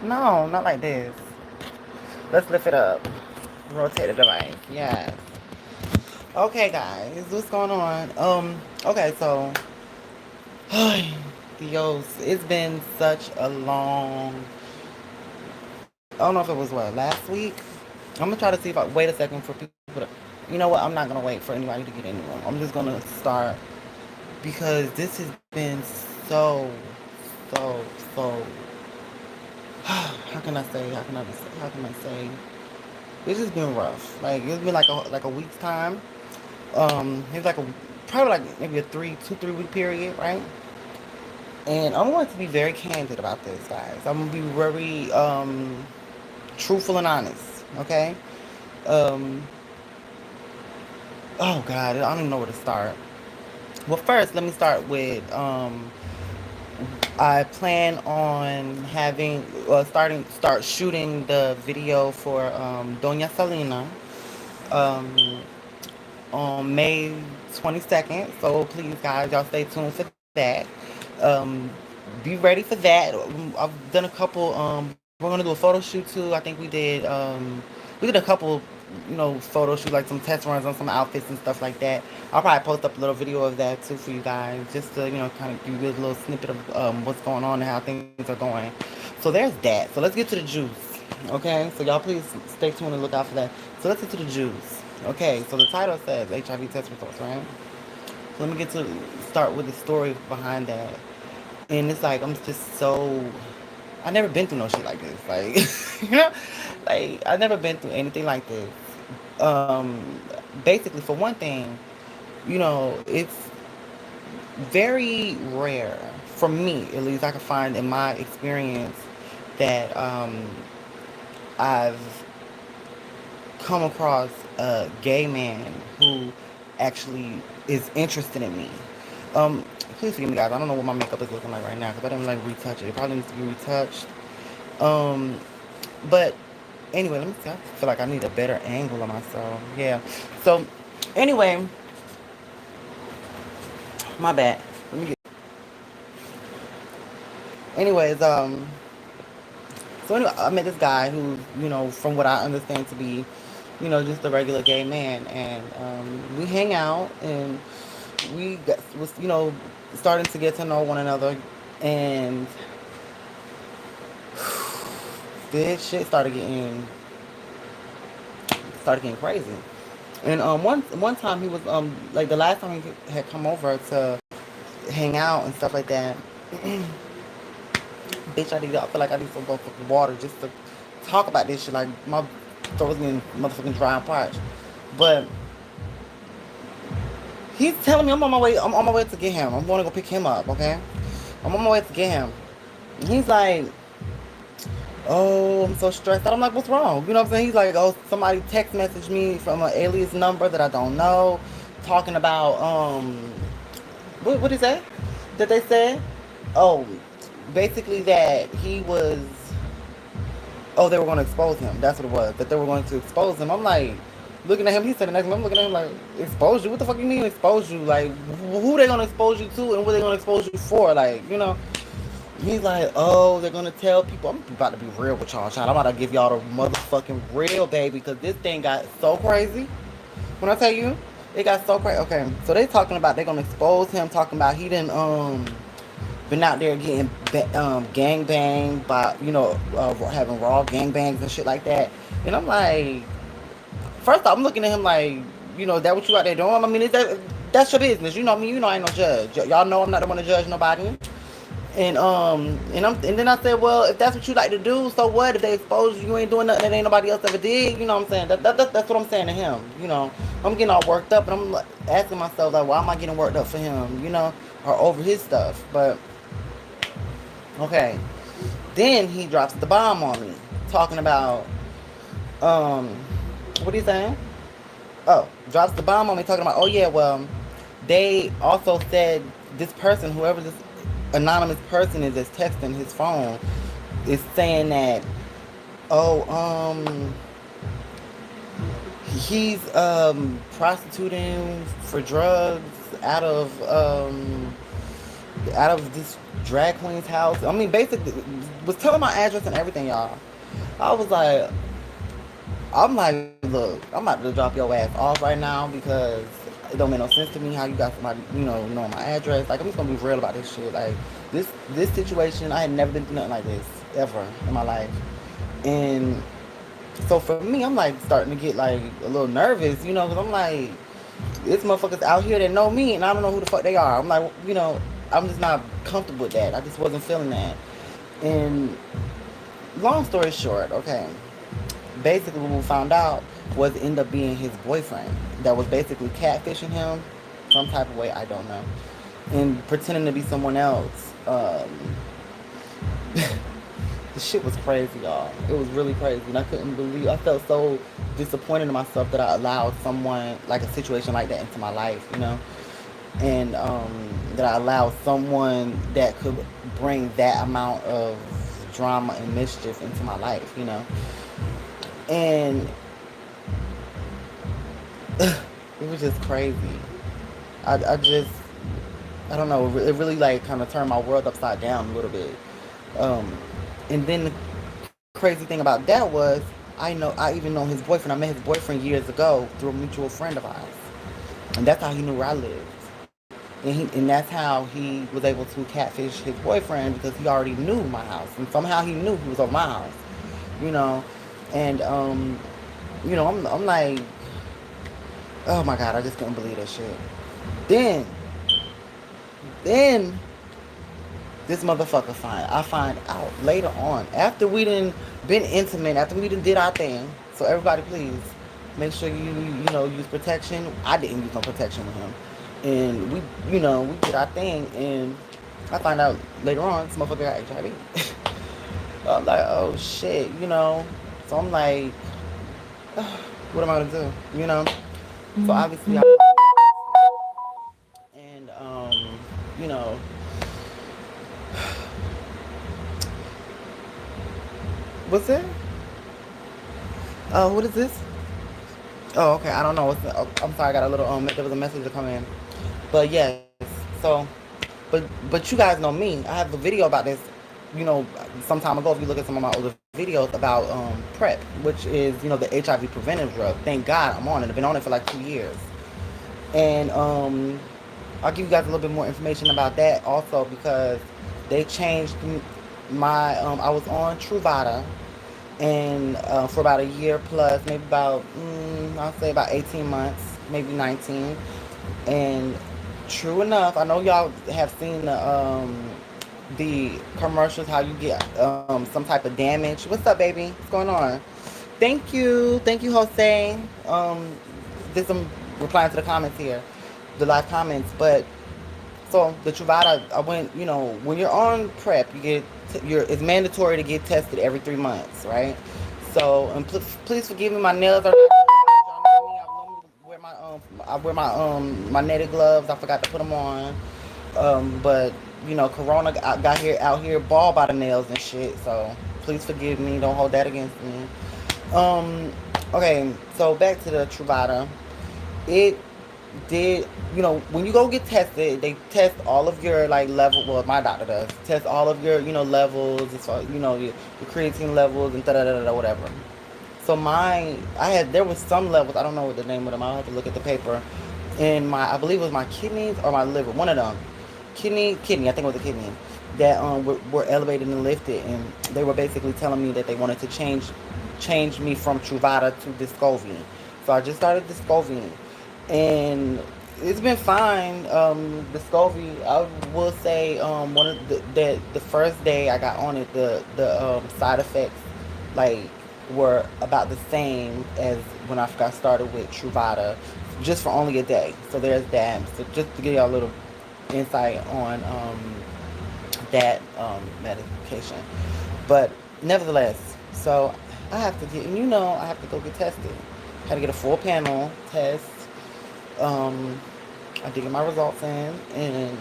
No, not like this. Let's lift it up. Rotate the device. Yes. Okay, guys, what's going on? Okay, so, Dios, it's been such a long. I don't know if it was what last week. I'm gonna try to see if I wait a second for people to. You know what? I'm not gonna wait for anybody to get in the room. I'm just gonna start because this has been so, so. How can I say? How can I? How can I say? It's just been rough. Like it's been like a week's time. It's like a probably like maybe a 3 week period, right? And I'm going to be very candid about this, guys. I'm gonna be very truthful and honest. Okay. Um, oh God, I don't even know where to start. Well, first, let me start with I plan on having start shooting the video for Doña Salina um, on May 22nd. So please, guys, y'all stay tuned for that. Um, be ready for that. I've done a couple. We're gonna do a photo shoot too. I think we did a couple, photo shoot like some test runs on some outfits and stuff like that. I'll probably post up a little video of that too for you guys, just to kind of give you a little snippet of what's going on and how things are going. So there's that. So let's get to the juice. Okay, so y'all please stay tuned and look out for that. So let's get to the juice. Okay, so the title says HIV test results, right? So let me get to start with the story behind that. And it's like I'm just so I never been through no shit like this. Like like I've never been through anything like this. Basically for one thing, it's very rare for me, at least I can find in my experience that I've come across a gay man who actually is interested in me. Um, Please forgive me, guys. I don't know what my makeup is looking like right now because I didn't like retouch it. It probably needs to be retouched. Um, but anyway, let me see. I feel like I need a better angle on myself. Yeah. So anyway, my bad. Let me get. Anyways, so anyway, I met this guy who, from what I understand to be, just a regular gay man, and we hang out, and was, starting to get to know one another, and this shit started getting crazy. And one time he was like the last time he had come over to hang out and stuff like that. Bitch, I feel like I need some motherfucking water just to talk about this shit. Like my throat's getting motherfucking dry and parched. But he's telling me I'm on my way. I'm on my way to get him. I'm going to go pick him up. Okay, I'm on my way to get him. And he's like, "Oh, I'm so stressed out." I'm like, "What's wrong?" You know what I'm saying? He's like, "Oh, somebody text messaged me from an alias number that I don't know, talking about what is that? That they said? Oh, basically that he was. Oh, they were going to expose him. That's what it was. That they were going to expose him. I'm like, looking at him. He said the next one. I'm looking at him like, expose you? What the fuck you mean expose you? Like, who they going to expose you to and what they going to expose you for? Like, He's like, oh, they're going to tell people. I'm about to be real with y'all, child. I'm about to give y'all the motherfucking real, baby, because this thing got so crazy. When I tell you, it got so crazy. Okay, so they talking about they're going to expose him, talking about he didn't, been out there getting gang banged by having raw gang bangs and shit like that. And I'm like, first off, I'm looking at him like, that what you out there doing? I mean, that's your business. You know me. I ain't no judge. Y'all know I'm not the one to judge nobody. And then I said, well, if that's what you like to do, so what? If they expose you, you ain't doing nothing that ain't nobody else ever did. You know what I'm saying? That's what I'm saying to him. I'm getting all worked up, and I'm like, asking myself like, why am I getting worked up for him? Or over his stuff, but. Okay. Then he drops the bomb on me, talking about um what are you saying? Oh, drops the bomb on me talking about, oh yeah, well, they also said this person, whoever this anonymous person is that's texting his phone, is saying that, oh, he's prostituting for drugs out of out of this drag queen's house. I mean, basically, was telling my address and everything, y'all. I was like, I'm like, look, I'm about to drop your ass off right now because it don't make no sense to me how you got somebody, knowing my address. Like, I'm just gonna be real about this shit. Like, this situation, I had never been through nothing like this ever in my life, and so for me, I'm like starting to get like a little nervous, because I'm like, it's motherfuckers out here that know me and I don't know who the fuck they are. I'm like, I'm just not comfortable with that. I just wasn't feeling that. And long story short, okay, basically what we found out was end up being his boyfriend that was basically catfishing him some type of way, I don't know, and pretending to be someone else. The shit was crazy, y'all. It was really crazy, and I couldn't believe. I felt so disappointed in myself that I allowed someone like a situation like that into my life, and that I allowed someone that could bring that amount of drama and mischief into my life, and it was just crazy. I just, I don't know. It really like kind of turned my world upside down a little bit. Um, and then the crazy thing about that was I even know his boyfriend. I met his boyfriend years ago through a mutual friend of ours, and that's how he knew where I lived. And that's how he was able to catfish his boyfriend because he already knew my house, and somehow he knew he was over my house, you know. And I'm like, oh my god, I just couldn't believe that shit. Then, then this motherfucker I find out later on after we done been intimate, after we done did our thing. So everybody, please make sure you use protection. I didn't use no protection with him, and we did our thing, and I find out later on this motherfucker got HIV. I'm like, oh shit. So I'm like, what am I gonna do? So obviously and you know, what's it? What is this? Oh, okay. I don't know. I'm sorry. I got a little there was a message to come in, but yes. So, but you guys know me. I have a video about this. Some time ago. If you look at some of my older videos about PrEP, which is the HIV preventive drug. Thank God I'm on it. I've been on it for like 2 years, and I'll give you guys a little bit more information about that also because they changed my. I was on Truvada and for about a year plus, maybe about I'll say about 18 months, maybe 19. And true enough, I know y'all have seen the commercials how you get some type of damage. What's up, baby? What's going on? Thank you, Jose. Did some replying to the comments here, the live comments, but so the Truvada, I went. When you're on PrEP, it's mandatory to get tested every 3 months, right? So, and please forgive me, my nails are not good. Y'all know me. I normally wear my netted gloves. I forgot to put them on. But Corona got here out here ball by the nails and shit. So please forgive me. Don't hold that against me. Um, okay, so back to the Truvada. It did when you go get tested, they test all of your like level. Well, my doctor does test all of your levels as far your creatine levels and da da da da whatever. So there was some levels, I don't know what the name of them, I'll have to look at the paper, in my, I believe it was my kidneys or my liver, one of them. Kidney, I think it was a kidney, that were elevated and lifted, and they were basically telling me that they wanted to change me from Truvada to Descovy. So I just started Descovy, and it's been fine. Descovy, I will say, one of the first day I got on it, the side effects like were about the same as when I got started with Truvada, just for only a day. So there's that. So just to give y'all a little insight on that medication, but nevertheless, so I have to get, I have to go get tested. I had to get a full panel test. I did get my results in, and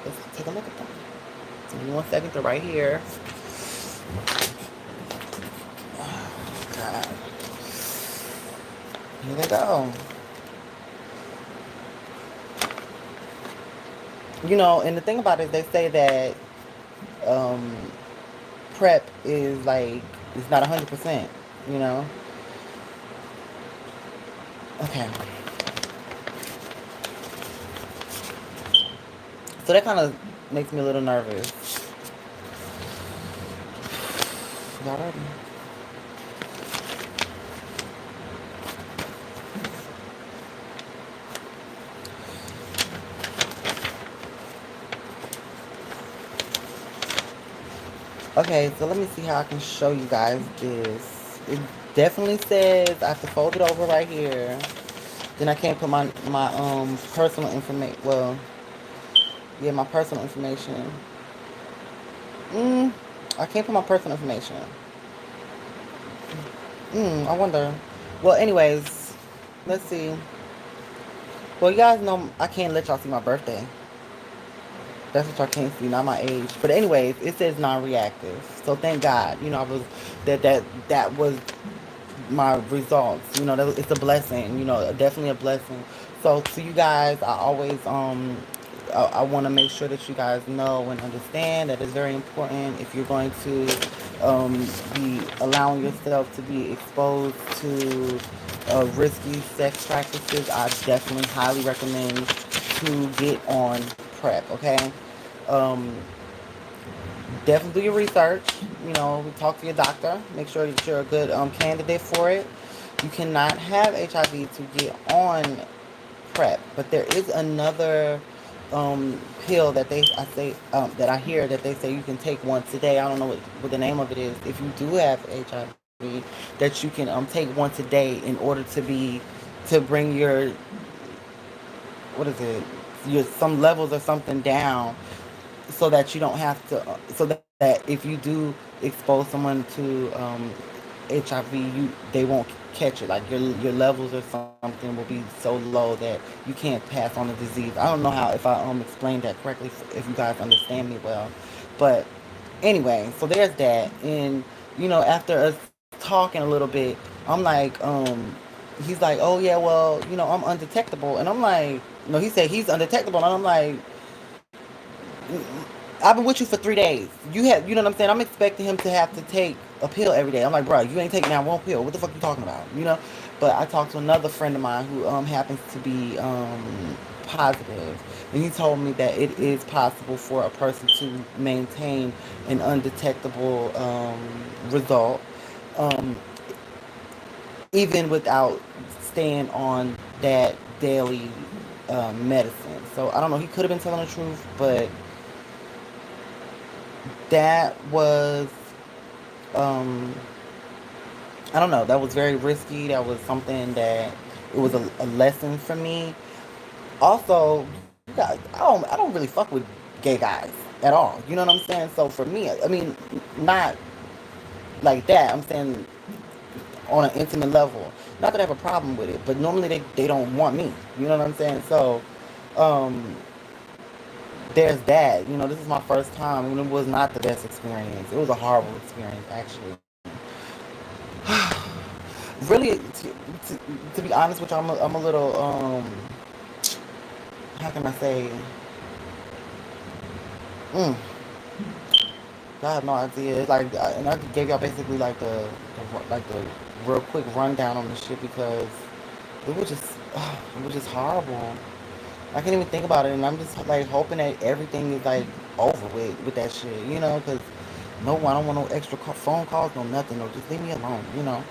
let's take a look at them. So give me 1 second. They're right here. Oh, God. Here they go. You know, and the thing about it, they say that um, prep is like, it's not 100%, you know? Okay. So that kind of makes me a little nervous. Y'all ready? Okay, so let me see how I can show you guys this. It definitely says I have to fold it over right here. Then I can't put my personal information. Well, yeah, my personal information. Mm, I can't put my personal information. I wonder. Well, anyways, let's see. Well, you guys know I can't let y'all see my birthday. That's what y'all can't see, not my age. But anyways, it says non-reactive. So thank God, you know, I was that was my results. You know, it's a blessing. You know, definitely a blessing. So to you guys, I always I want to make sure that you guys know and understand that it's very important if you're going to be allowing yourself to be exposed to risky sex practices. I definitely highly recommend to get on prep. Okay. Um, Definitely do your research. You know, talk to your doctor. Make sure that you're a good candidate for it. You cannot have HIV to get on PrEP, but there is another pill that that I hear that they say you can take once a day. I don't know what the name of it is. If you do have HIV, that you can take once a day in order to bring your, what is it, your some levels or something down, so that you don't have to so that if you do expose someone to HIV, they won't catch it. Like your levels or something will be so low that you can't pass on the disease. I don't know how, if I explained that correctly, if you guys understand me well. But anyway, so there's that. And you know, after us talking a little bit, I'm like, he's like, oh yeah, well, you know, I'm undetectable. And I'm like, no, he said he's undetectable. And I'm like, I've been with you for 3 days. You know what I'm saying? I'm expecting him to have to take a pill every day. I'm like, bro, you ain't taking that one pill. What the fuck you talking about? You know? But I talked to another friend of mine who happens to be positive, and he told me that it is possible for a person to maintain an undetectable result, um, even without staying on that daily medicine. So I don't know. He could have been telling the truth, but that was um I don't know, that was very risky. That was something that it was a lesson for me. Also, you guys, I don't really fuck with gay guys at all. You know what I'm saying? So for me, I mean, not like that. I'm saying on an intimate level. Not that I have a problem with it, but normally they don't want me. You know what I'm saying? So um there's that. You know, this is my first time, and it was not the best experience. It was a horrible experience, actually. Really, to be honest with you, I'm a little, how can I say, mm, I have no idea. It's like, and I gave y'all basically like the real quick rundown on the shit, because it was just, it was just horrible. I can't even think about it, and I'm just like hoping that everything is like over with that shit, you know, because no, I don't want no extra phone calls, no nothing, no, just leave me alone, you know.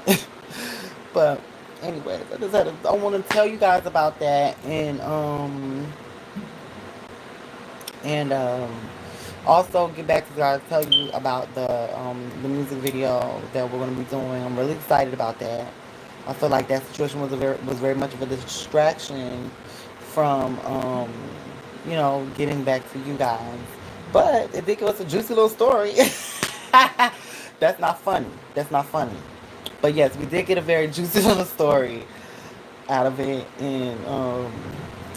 But anyways, I want to tell you guys about that, and also get back to you guys, tell you about the music video that we're gonna be doing. I'm really excited about that. I feel like that situation was very much of a distraction from you know, getting back to you guys. But it did give us a juicy little story. That's not funny. That's not funny. But yes, we did get a very juicy little story out of it, and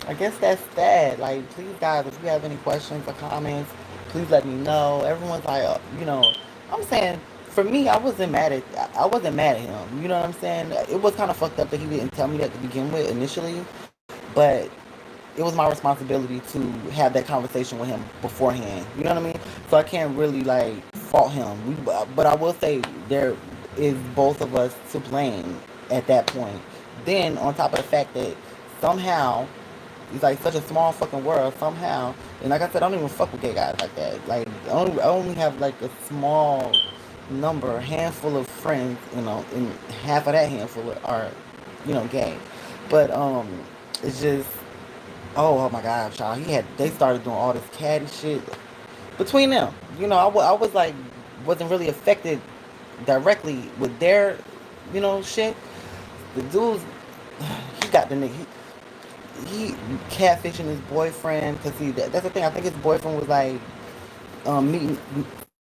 I guess that's that. Like, please, guys, if you have any questions or comments, please let me know. Everyone's like, you know, I'm saying, for me, I wasn't mad at him. You know what I'm saying? It was kind of fucked up that he didn't tell me that to begin with initially, but it was my responsibility to have that conversation with him beforehand. You know what I mean? So I can't really like fault him. But I will say there is both of us to blame at that point. Then on top of the fact that somehow it's like such a small fucking world somehow. And like I said, I don't even fuck with gay guys like that. Like I only have like a small number, a handful of friends, you know, and half of that handful are, you know, gay. But it's just oh my god, y'all. They started doing all this catty shit between them. You know, I was like wasn't really affected directly with their, you know, shit. The dudes, he got the nigga. He catfishing his boyfriend because that's the thing. I think his boyfriend was like meeting,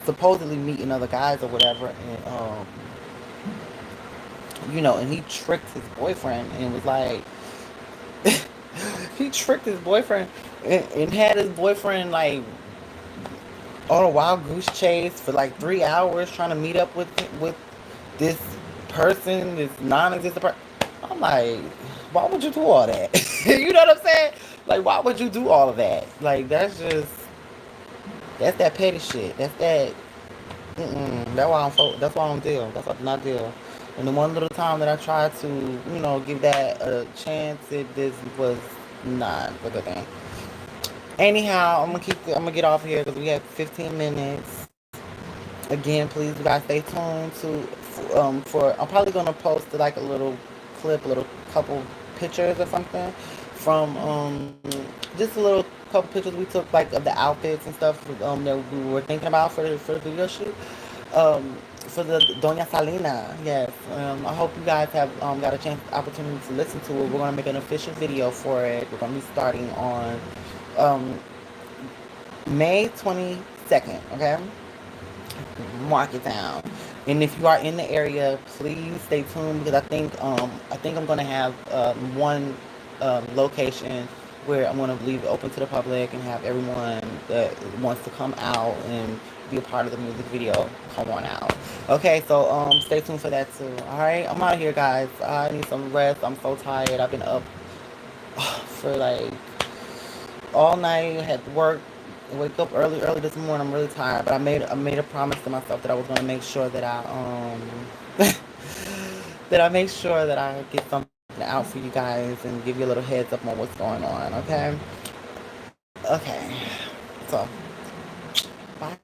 supposedly meeting other guys or whatever, and you know, and he tricked his boyfriend and was like, he tricked his boyfriend and had his boyfriend like on a wild goose chase for like 3 hours trying to meet up with this person, this non-existent person. I'm like, why would you do all that? You know what I'm saying? Like, why would you do all of that? Like, that's that petty shit. That's that. That's why I don't deal. That's why I do not deal. And the one little time that I tried to, you know, give that a chance, this was not a good thing. Anyhow, I'm gonna get off here because we have 15 minutes. Again, please, you guys, stay tuned for. I'm probably gonna post like a little clip, a little couple pictures or something from just a little couple pictures we took like of the outfits and stuff that we were thinking about for the video shoot. For the Doña Salina, yes. I hope you guys have got a chance, opportunity to listen to it. We're gonna make an official video for it. We're gonna be starting on um, May 22nd. Okay, mark it down. And if you are in the area, please stay tuned because I think I'm gonna have one location where I'm gonna leave it open to the public and have everyone that wants to come out and be a part of the music video come on out. Okay, so stay tuned for that too. All right, I'm out of here, guys. I need some rest. I'm so tired. I've been up for like all night. Had to work, wake up early this morning. I'm really tired, but I made a promise to myself that I was gonna make sure that that I make sure that I get something out for you guys and give you a little heads up on what's going on. Okay. Okay. So bye.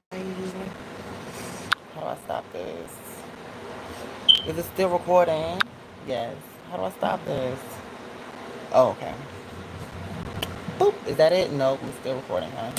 How do I stop this? Is it still recording? Yes. How do I stop this? Oh, okay. Boop. Is that it? Nope. I'm still recording, huh?